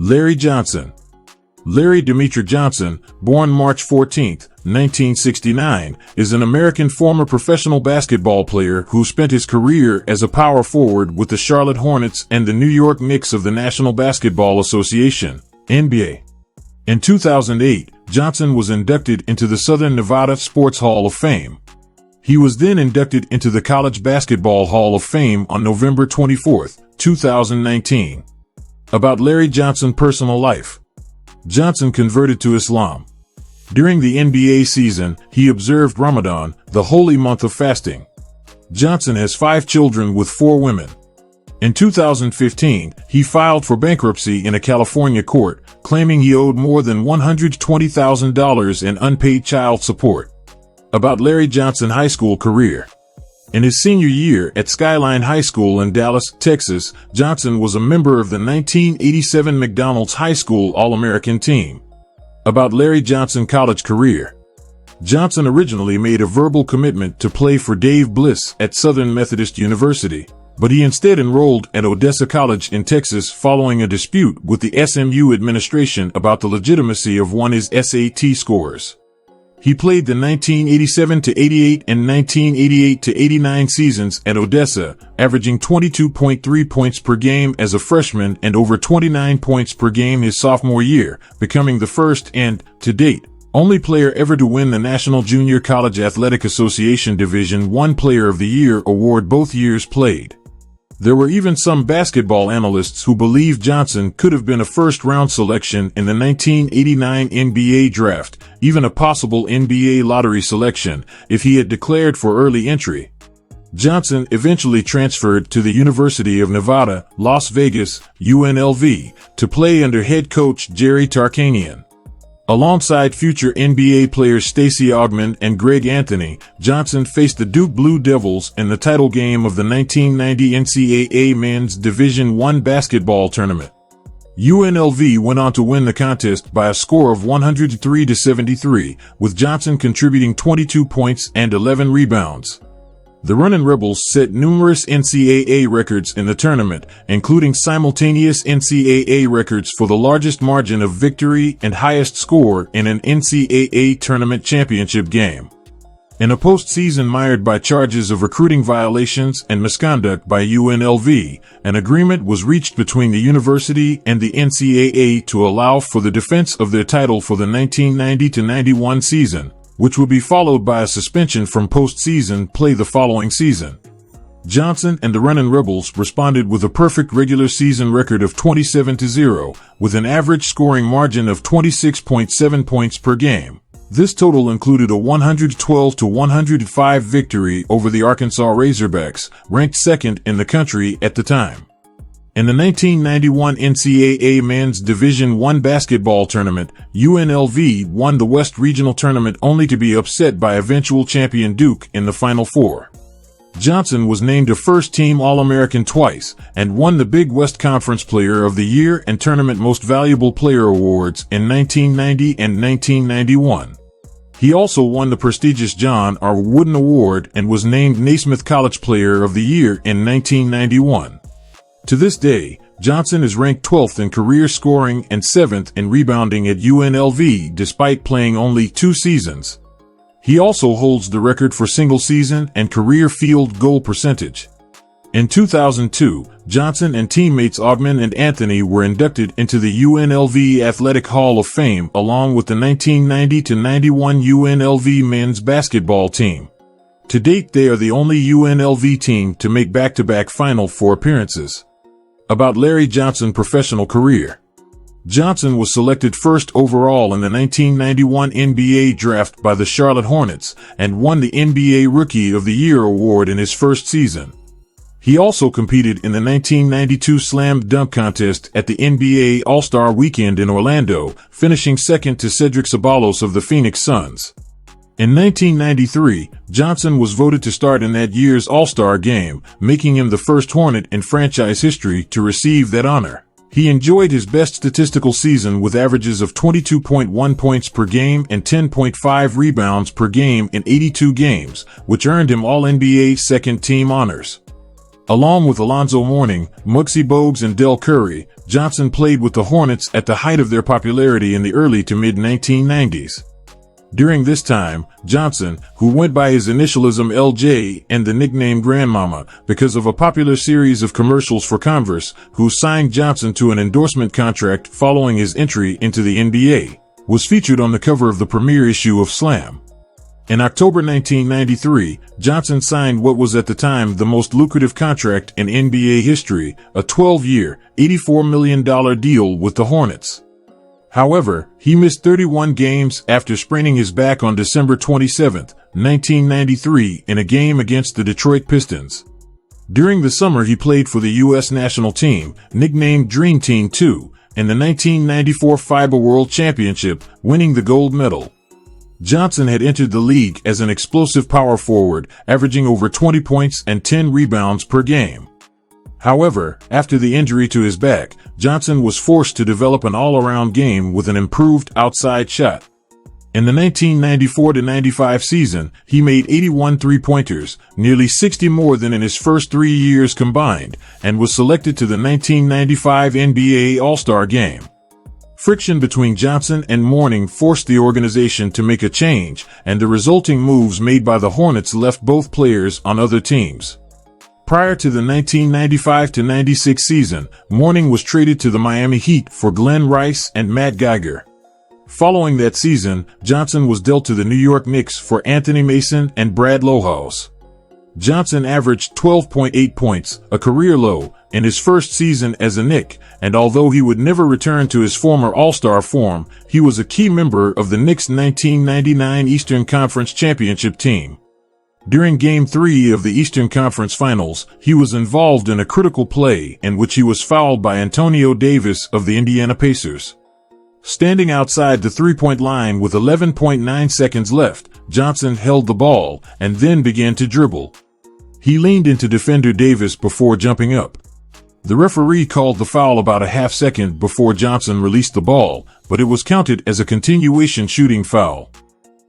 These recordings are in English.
Larry Johnson. Larry Demetric Johnson, born March 14, 1969, is an American former professional basketball player who spent his career as a power forward with the Charlotte Hornets and the New York Knicks of the National Basketball Association, NBA. In 2008, Johnson was inducted into the Southern Nevada Sports Hall of Fame. He was then inducted into the College Basketball Hall of Fame on November 24, 2019. About Larry Johnson's personal life. Johnson converted to Islam. During the NBA season, he observed Ramadan, the holy month of fasting. Johnson has 5 children with 4 women. In 2015, he filed for bankruptcy in a California court, claiming he owed more than $120,000 in unpaid child support. About Larry Johnson's high school career. In his senior year at Skyline High School in Dallas, Texas, Johnson was a member of the 1987 McDonald's High School All-American team. About Larry Johnson's college career. Johnson originally made a verbal commitment to play for Dave Bliss at Southern Methodist University, but he instead enrolled at Odessa College in Texas following a dispute with the SMU administration about the legitimacy of his SAT scores. He played the 1987-88 and 1988-89 seasons at Odessa, averaging 22.3 points per game as a freshman and over 29 points per game his sophomore year, becoming the first and, to date, only player ever to win the National Junior College Athletic Association Division I Player of the Year award both years played. There were even some basketball analysts who believed Johnson could have been a first-round selection in the 1989 NBA draft, even a possible NBA lottery selection, if he had declared for early entry. Johnson eventually transferred to the University of Nevada, Las Vegas, UNLV, to play under head coach Jerry Tarkanian. Alongside future NBA players Stacey Augmon and Greg Anthony, Johnson faced the Duke Blue Devils in the title game of the 1990 NCAA Men's Division I basketball tournament. UNLV went on to win the contest by a score of 103-73, with Johnson contributing 22 points and 11 rebounds. The Runnin' Rebels set numerous NCAA records in the tournament, including simultaneous NCAA records for the largest margin of victory and highest score in an NCAA tournament championship game. In a postseason mired by charges of recruiting violations and misconduct by UNLV, an agreement was reached between the university and the NCAA to allow for the defense of their title for the 1990-91 season, which would be followed by a suspension from postseason play the following season. Johnson and the Runnin' Rebels responded with a perfect regular season record of 27-0, with an average scoring margin of 26.7 points per game. This total included a 112-105 victory over the Arkansas Razorbacks, ranked second in the country at the time. In the 1991 NCAA Men's Division I basketball tournament, UNLV won the West Regional Tournament only to be upset by eventual champion Duke in the Final Four. Johnson was named a first-team All-American twice and won the Big West Conference Player of the Year and Tournament Most Valuable Player awards in 1990 and 1991. He also won the prestigious John R. Wooden Award and was named Naismith College Player of the Year in 1991. To this day, Johnson is ranked 12th in career scoring and 7th in rebounding at UNLV despite playing only 2 seasons. He also holds the record for single-season and career field goal percentage. In 2002, Johnson and teammates Augmon and Anthony were inducted into the UNLV Athletic Hall of Fame along with the 1990-91 UNLV men's basketball team. To date, they are the only UNLV team to make back-to-back Final Four appearances. About Larry Johnson's professional career. Johnson was selected first overall in the 1991 NBA draft by the Charlotte Hornets and won the NBA Rookie of the Year award in his first season. He also competed in the 1992 Slam Dunk Contest at the NBA All-Star Weekend in Orlando, finishing second to Cedric Ceballos of the Phoenix Suns. In 1993, Johnson was voted to start in that year's All-Star Game, making him the first Hornet in franchise history to receive that honor. He enjoyed his best statistical season with averages of 22.1 points per game and 10.5 rebounds per game in 82 games, which earned him All-NBA second-team honors. Along with Alonzo Mourning, Muggsy Bogues, and Del Curry, Johnson played with the Hornets at the height of their popularity in the early to mid-1990s. During this time, Johnson, who went by his initialism LJ and the nickname Grandmama because of a popular series of commercials for Converse, who signed Johnson to an endorsement contract following his entry into the NBA, was featured on the cover of the premiere issue of Slam. In October 1993, Johnson signed what was at the time the most lucrative contract in NBA history, a 12-year, $84 million deal with the Hornets. However, he missed 31 games after spraining his back on December 27, 1993, in a game against the Detroit Pistons. During the summer, he played for the U.S. national team, nicknamed Dream Team 2, in the 1994 FIBA World Championship, winning the gold medal. Johnson had entered the league as an explosive power forward, averaging over 20 points and 10 rebounds per game. However, after the injury to his back, Johnson was forced to develop an all-around game with an improved outside shot. In the 1994-95 season, he made 81 three-pointers, nearly 60 more than in his first 3 years combined, and was selected to the 1995 NBA All-Star Game. Friction between Johnson and Mourning forced the organization to make a change, and the resulting moves made by the Hornets left both players on other teams. Prior to the 1995-96 season, Mourning was traded to the Miami Heat for Glenn Rice and Matt Geiger. Following that season, Johnson was dealt to the New York Knicks for Anthony Mason and Brad Lohaus. Johnson averaged 12.8 points, a career low, in his first season as a Knick, and although he would never return to his former All-Star form, he was a key member of the Knicks' 1999 Eastern Conference Championship team. During Game 3 of the Eastern Conference Finals, he was involved in a critical play in which he was fouled by Antonio Davis of the Indiana Pacers. Standing outside the three-point line with 11.9 seconds left, Johnson held the ball and then began to dribble. He leaned into defender Davis before jumping up. The referee called the foul about a half second before Johnson released the ball, but it was counted as a continuation shooting foul.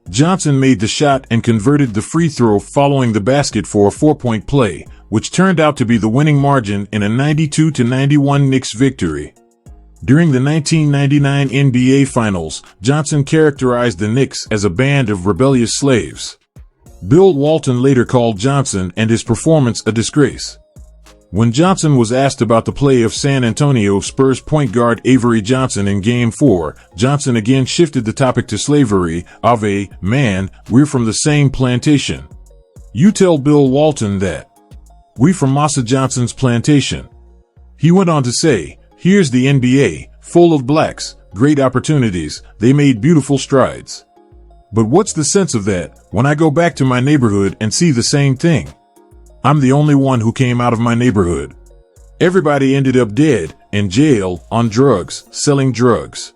Johnson made the shot and converted the free throw following the basket for a 4-point play, which turned out to be the winning margin in a 92-91 Knicks victory. During the 1999 NBA Finals, Johnson characterized the Knicks as a band of rebellious slaves. Bill Walton later called Johnson and his performance a disgrace. When Johnson was asked about the play of San Antonio Spurs point guard Avery Johnson in Game 4, Johnson again shifted the topic to slavery. "Ave, man, we're from the same plantation. You tell Bill Walton that. We from Massa Johnson's plantation." He went on to say, "Here's the NBA, full of blacks, great opportunities, they made beautiful strides. But what's the sense of that when I go back to my neighborhood and see the same thing? I'm the only one who came out of my neighborhood. Everybody ended up dead, in jail, on drugs, selling drugs.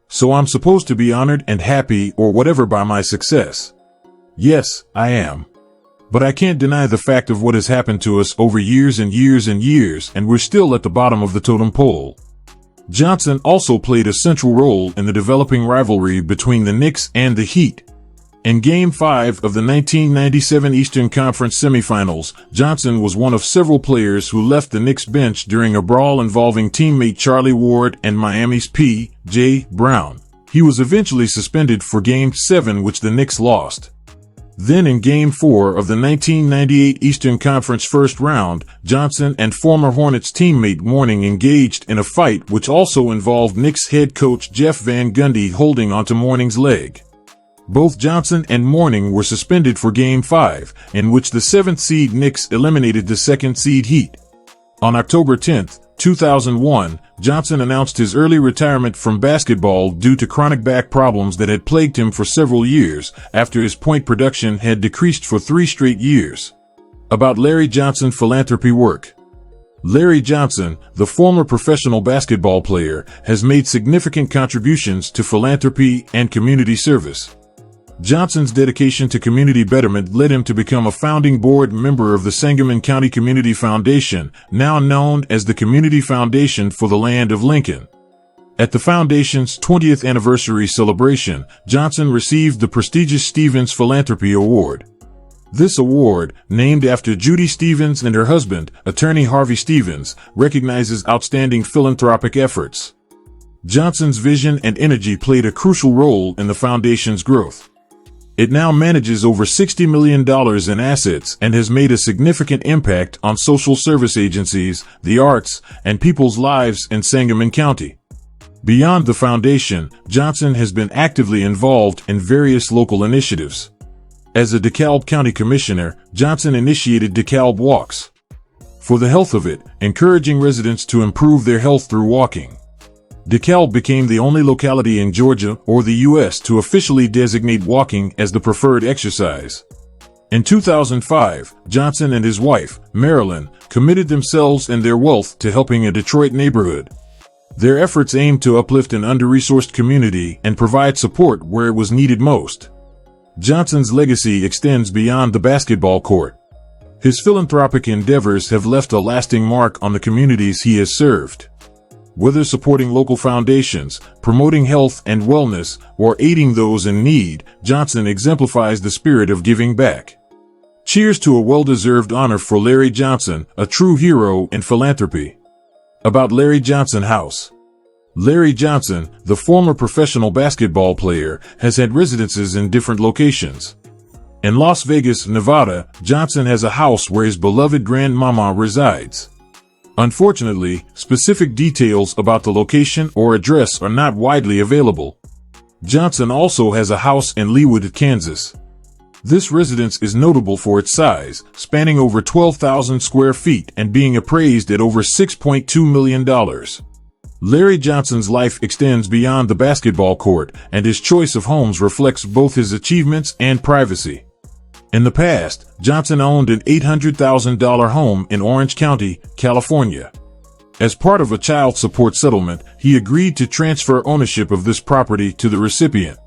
So I'm supposed to be honored and happy or whatever by my success. Yes, I am. But I can't deny the fact of what has happened to us over years and years and years, and we're still at the bottom of the totem pole." Johnson also played a central role in the developing rivalry between the Knicks and the Heat. In Game 5 of the 1997 Eastern Conference semifinals, Johnson was one of several players who left the Knicks bench during a brawl involving teammate Charlie Ward and Miami's P.J. Brown. He was eventually suspended for Game 7, which the Knicks lost. Then in Game 4 of the 1998 Eastern Conference first round, Johnson and former Hornets teammate Mourning engaged in a fight which also involved Knicks head coach Jeff Van Gundy holding onto Mourning's leg. Both Johnson and Mourning were suspended for Game 5, in which the 7th seed Knicks eliminated the 2nd seed Heat. On October 10, 2001, Johnson announced his early retirement from basketball due to chronic back problems that had plagued him for several years after his point production had decreased for 3 straight years. About Larry Johnson philanthropy work. Larry Johnson, the former professional basketball player, has made significant contributions to philanthropy and community service. Johnson's dedication to community betterment led him to become a founding board member of the Sangamon County Community Foundation, now known as the Community Foundation for the Land of Lincoln. At the foundation's 20th anniversary celebration, Johnson received the prestigious Stevens Philanthropy Award. This award, named after Judy Stevens and her husband, attorney Harvey Stevens, recognizes outstanding philanthropic efforts. Johnson's vision and energy played a crucial role in the foundation's growth. It now manages over $60 million in assets and has made a significant impact on social service agencies, the arts, and people's lives in Sangamon County. Beyond the foundation, Johnson has been actively involved in various local initiatives. As a DeKalb County Commissioner, Johnson initiated DeKalb Walks for the health of it, encouraging residents to improve their health through walking. DeKalb became the only locality in Georgia or the U.S. to officially designate walking as the preferred exercise. In 2005, Johnson and his wife, Marilyn, committed themselves and their wealth to helping a Detroit neighborhood. Their efforts aimed to uplift an under-resourced community and provide support where it was needed most. Johnson's legacy extends beyond the basketball court. His philanthropic endeavors have left a lasting mark on the communities he has served. Whether supporting local foundations, promoting health and wellness, or aiding those in need, Johnson exemplifies the spirit of giving back. Cheers to a well-deserved honor for Larry Johnson, a true hero in philanthropy. About Larry Johnson House. Larry Johnson, the former professional basketball player, has had residences in different locations. In Las Vegas, Nevada, Johnson has a house where his beloved grandmama resides. Unfortunately, specific details about the location or address are not widely available. Johnson also has a house in Leawood, Kansas. This residence is notable for its size, spanning over 12,000 square feet and being appraised at over $6.2 million. Larry Johnson's life extends beyond the basketball court, and his choice of homes reflects both his achievements and privacy. In the past, Johnson owned an $800,000 home in Orange County, California. As part of a child support settlement, he agreed to transfer ownership of this property to the recipient.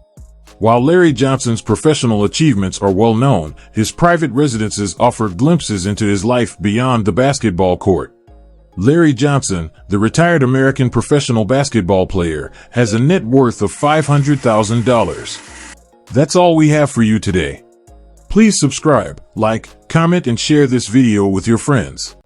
While Larry Johnson's professional achievements are well known, his private residences offer glimpses into his life beyond the basketball court. Larry Johnson, the retired American professional basketball player, has a net worth of $500,000. That's all we have for you today. Please subscribe, like, comment, and share this video with your friends.